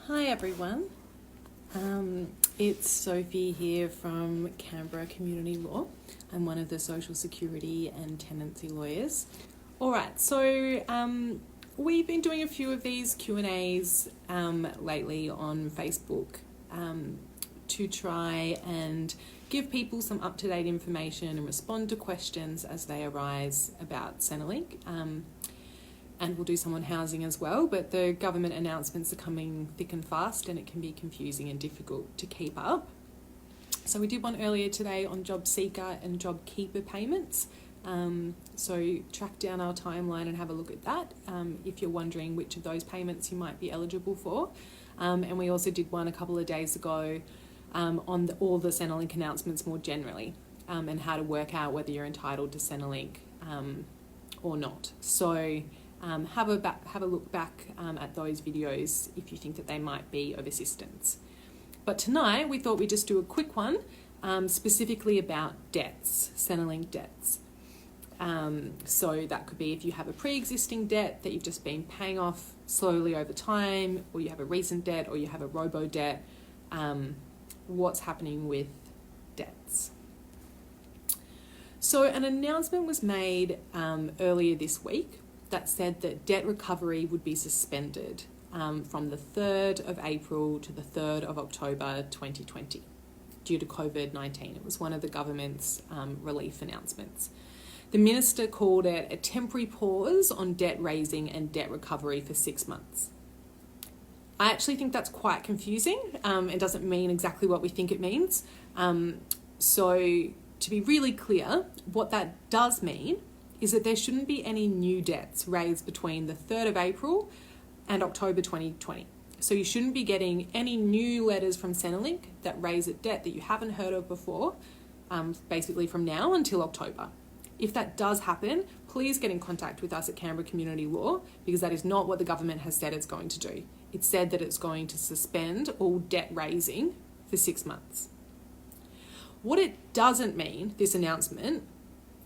Hi everyone, it's Sophie here from Canberra Community Law. I'm one of the social security and tenancy lawyers. Alright, so we've been doing a few of these Q&As lately on Facebook to try and give people some up-to-date information and respond to questions as they arise about Centrelink. And we'll do some on housing as well, but the government announcements are coming thick and fast and it can be confusing and difficult to keep up. So we did one earlier today on job seeker and job keeper payments. So track down our timeline and have a look at that if you're wondering which of those payments you might be eligible for. And we also did one a couple of days ago on all the Centrelink announcements more generally and how to work out whether you're entitled to Centrelink or not. So have a look back at those videos if you think that they might be of assistance. But tonight we thought we'd just do a quick one specifically about debts, Centrelink debts. So that could be if you have a pre-existing debt that you've just been paying off slowly over time, or you have a recent debt, or you have a Robo debt, what's happening with debts. So an announcement was made earlier this week that said that debt recovery would be suspended from the 3rd of April to the 3rd of October 2020 due to COVID-19. It was one of the government's relief announcements. The minister called it a temporary pause on debt raising and debt recovery for 6 months. I actually think that's quite confusing. It doesn't mean exactly what we think it means. So to be really clear, what that does mean is that there shouldn't be any new debts raised between the 3rd of April and October 2020. So you shouldn't be getting any new letters from Centrelink that raise a debt that you haven't heard of before, basically from now until October. If that does happen, please get in contact with us at Canberra Community Law, because that is not what the government has said it's going to do. It said that it's going to suspend all debt raising for 6 months. What it doesn't mean, this announcement,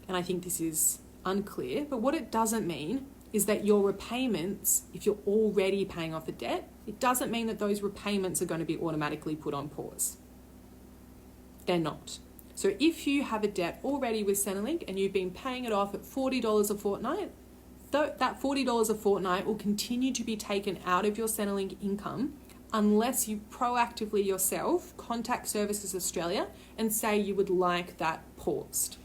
and I think this is unclear, but what it doesn't mean is that your repayments, if you're already paying off a debt, it doesn't mean that those repayments are going to be automatically put on pause. They're not. So if you have a debt already with Centrelink and you've been paying it off at $40 a fortnight, that $40 a fortnight will continue to be taken out of your Centrelink income unless you proactively yourself contact Services Australia and say you would like that paused.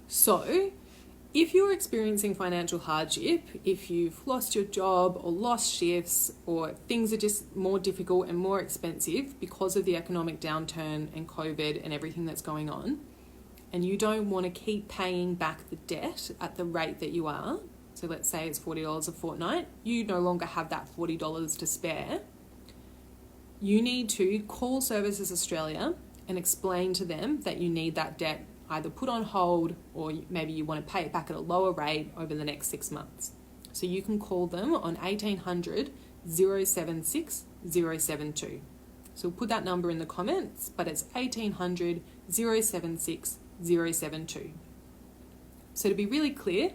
So, if you're experiencing financial hardship, if you've lost your job or lost shifts, or things are just more difficult and more expensive because of the economic downturn and COVID and everything that's going on, and you don't want to keep paying back the debt at the rate that you are, so let's say it's $40 a fortnight, you no longer have that $40 to spare, you need to call Services Australia and explain to them that you need that debt either put on hold, or maybe you want to pay it back at a lower rate over the next 6 months. So you can call them on 1800 076 072. So we'll put that number in the comments, but it's 1800 076 072. So to be really clear,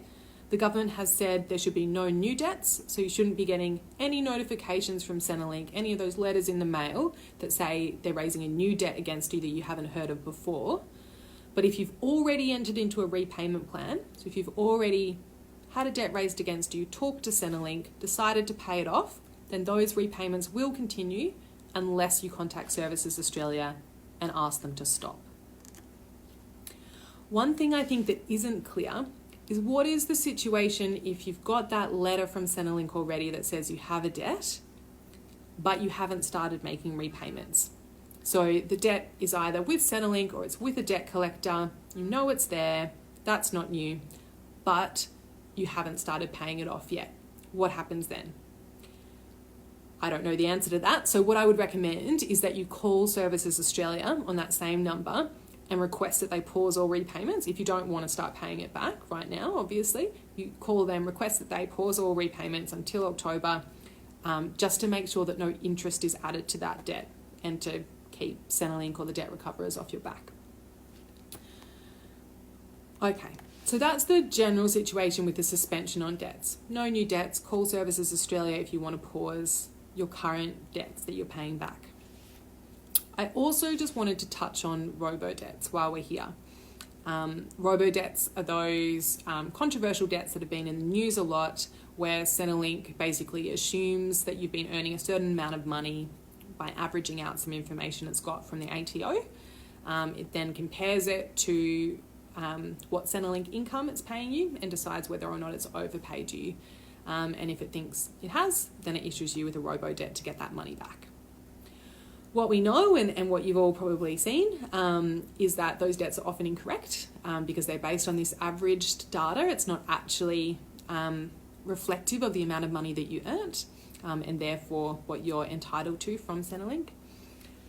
the government has said there should be no new debts, so you shouldn't be getting any notifications from Centrelink, any of those letters in the mail that say they're raising a new debt against you that you haven't heard of before. But if you've already entered into a repayment plan, so if you've already had a debt raised against you, talked to Centrelink, decided to pay it off, then those repayments will continue unless you contact Services Australia and ask them to stop. One thing I think that isn't clear is what is the situation if you've got that letter from Centrelink already that says you have a debt, but you haven't started making repayments. So the debt is either with Centrelink or it's with a debt collector. You know it's there. That's not new. But you haven't started paying it off yet. What happens then? I don't know the answer to that. So what I would recommend is that you call Services Australia on that same number and request that they pause all repayments. If you don't want to start paying it back right now, obviously, you call them, request that they pause all repayments until October, just to make sure that no interest is added to that debt and to keep Centrelink or the debt recoverers off your back. Okay, so that's the general situation with the suspension on debts. No new debts, call Services Australia if you want to pause your current debts that you're paying back. I also just wanted to touch on Robo Debts while we're here. Robo Debts are those controversial debts that have been in the news a lot, where Centrelink basically assumes that you've been earning a certain amount of money by averaging out some information it's got from the ATO. It then compares it to what Centrelink income it's paying you and decides whether or not it's overpaid you. And if it thinks it has, then it issues you with a robo debt to get that money back. What we know, and what you've all probably seen, is that those debts are often incorrect because they're based on this averaged data. It's not actually reflective of the amount of money that you earned, and therefore what you're entitled to from Centrelink.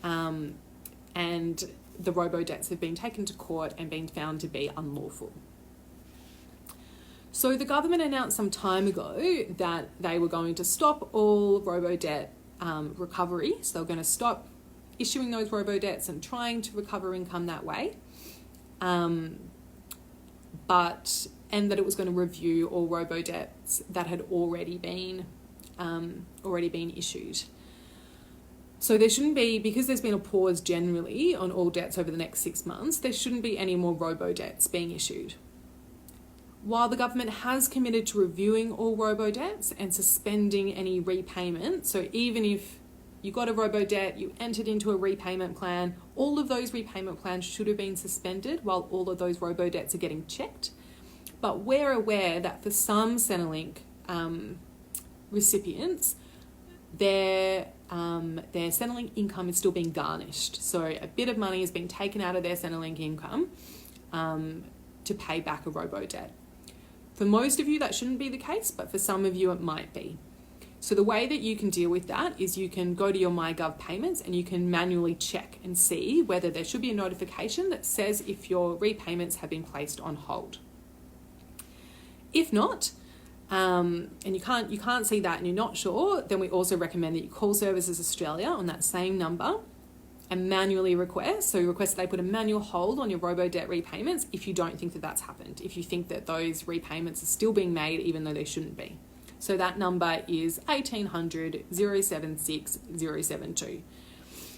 And the robo debts have been taken to court and been found to be unlawful. So the government announced some time ago that they were going to stop all robo debt recovery. So they're going to stop issuing those robo debts and trying to recover income that way. And that it was going to review all robo debts that had already been issued. So there shouldn't be, because there's been a pause generally on all debts over the next 6 months, there shouldn't be any more robo debts being issued. While the government has committed to reviewing all robo debts and suspending any repayment, so even if you got a robo debt, you entered into a repayment plan, all of those repayment plans should have been suspended while all of those robo debts are getting checked. But we're aware that for some Centrelink recipients, their Centrelink income is still being garnished. So a bit of money is being taken out of their Centrelink income to pay back a robo debt. For most of you, that shouldn't be the case, but for some of you, it might be. So the way that you can deal with that is you can go to your MyGov payments and you can manually check and see whether there should be a notification that says if your repayments have been placed on hold. If not, and you can't see that and you're not sure, then we also recommend that you call Services Australia on that same number and manually request that they put a manual hold on your robo debt repayments if you don't think that that's happened, if you think that those repayments are still being made even though they shouldn't be. So that number is 1800 076 072.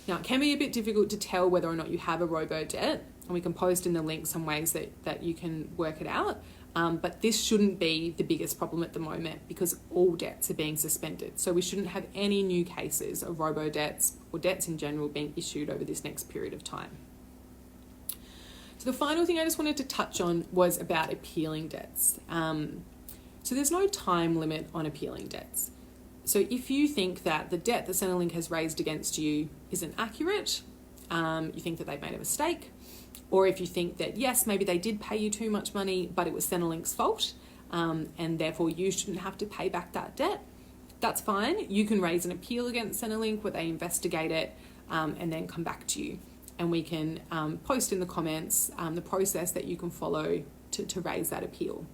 Now, it can be a bit difficult to tell whether or not you have a robo debt, and we can post in the link some ways that you can work it out. But this shouldn't be the biggest problem at the moment because all debts are being suspended. So we shouldn't have any new cases of robo debts or debts in general being issued over this next period of time. So the final thing I just wanted to touch on was about appealing debts. So there's no time limit on appealing debts. So if you think that the debt that Centrelink has raised against you isn't accurate, you think that they've made a mistake, or if you think that, yes, maybe they did pay you too much money, but it was Centrelink's fault, and therefore you shouldn't have to pay back that debt, that's fine. You can raise an appeal against Centrelink where they investigate it and then come back to you. And we can post in the comments the process that you can follow to raise that appeal.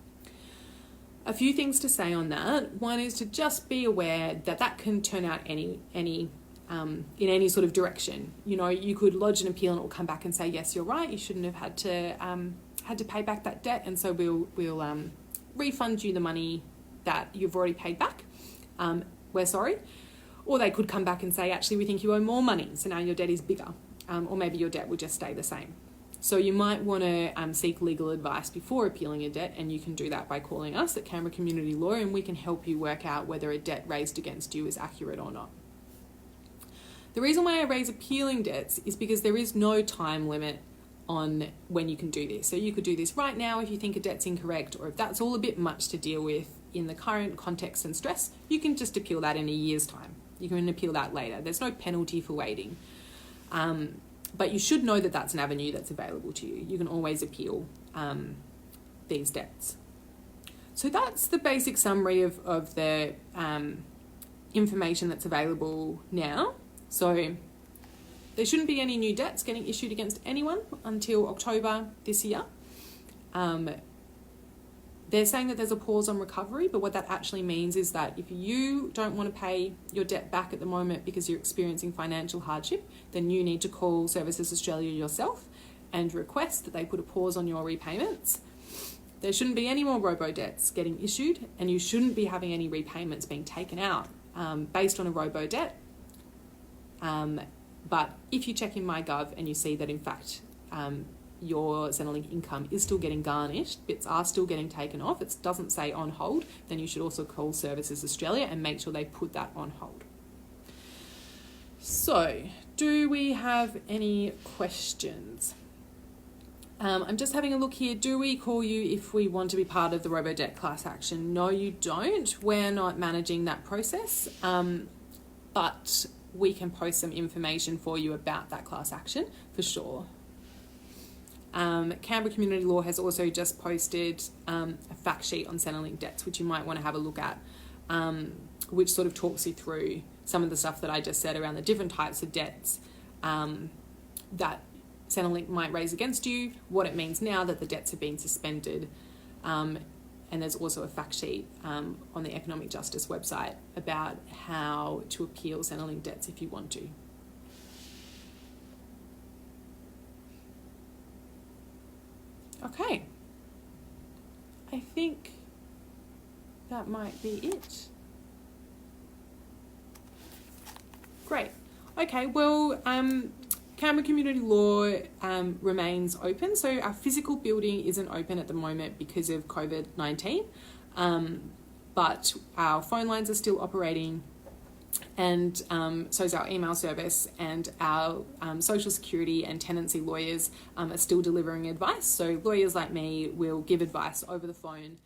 A few things to say on that. One is to just be aware that that can turn out in any sort of direction. You know, you could lodge an appeal and it will come back and say, yes, you're right, you shouldn't have had to pay back that debt, and so we'll refund you the money that you've already paid back. We're sorry. Or they could come back and say, actually, we think you owe more money, so now your debt is bigger. Or maybe your debt will just stay the same. So you might want to seek legal advice before appealing a debt, and you can do that by calling us at Canberra Community Law, and we can help you work out whether a debt raised against you is accurate or not. The reason why I raise appealing debts is because there is no time limit on when you can do this. So you could do this right now if you think a debt's incorrect, or if that's all a bit much to deal with in the current context and stress, you can just appeal that in a year's time. You can appeal that later. There's no penalty for waiting. But you should know that that's an avenue that's available to you. You can always appeal these debts. So that's the basic summary of the information that's available now. So there shouldn't be any new debts getting issued against anyone until October this year. They're saying that there's a pause on recovery, but what that actually means is that if you don't want to pay your debt back at the moment because you're experiencing financial hardship, then you need to call Services Australia yourself and request that they put a pause on your repayments. There shouldn't be any more robo debts getting issued, and you shouldn't be having any repayments being taken out based on a Robo Debt. But if you check in MyGov and you see that in fact your Centrelink income is still getting garnished, bits are still getting taken off, it doesn't say on hold, then you should also call Services Australia and make sure they put that on hold. So, do we have any questions? I'm just having a look here. Do we call you if we want to be part of the Robo Debt class action? No, you don't. We're not managing that process, but we can post some information for you about that class action for sure. Canberra Community Law has also just posted a fact sheet on Centrelink debts, which you might want to have a look at, which sort of talks you through some of the stuff that I just said around the different types of debts that Centrelink might raise against you, what it means now that the debts have been suspended, and there's also a fact sheet on the Economic Justice website about how to appeal Centrelink debts if you want to. Okay, I think that might be it. Great. Okay, well, Canberra Community Law remains open. So our physical building isn't open at the moment because of COVID-19, but our phone lines are still operating, and so is our email service, and our social security and tenancy lawyers are still delivering advice. So lawyers like me will give advice over the phone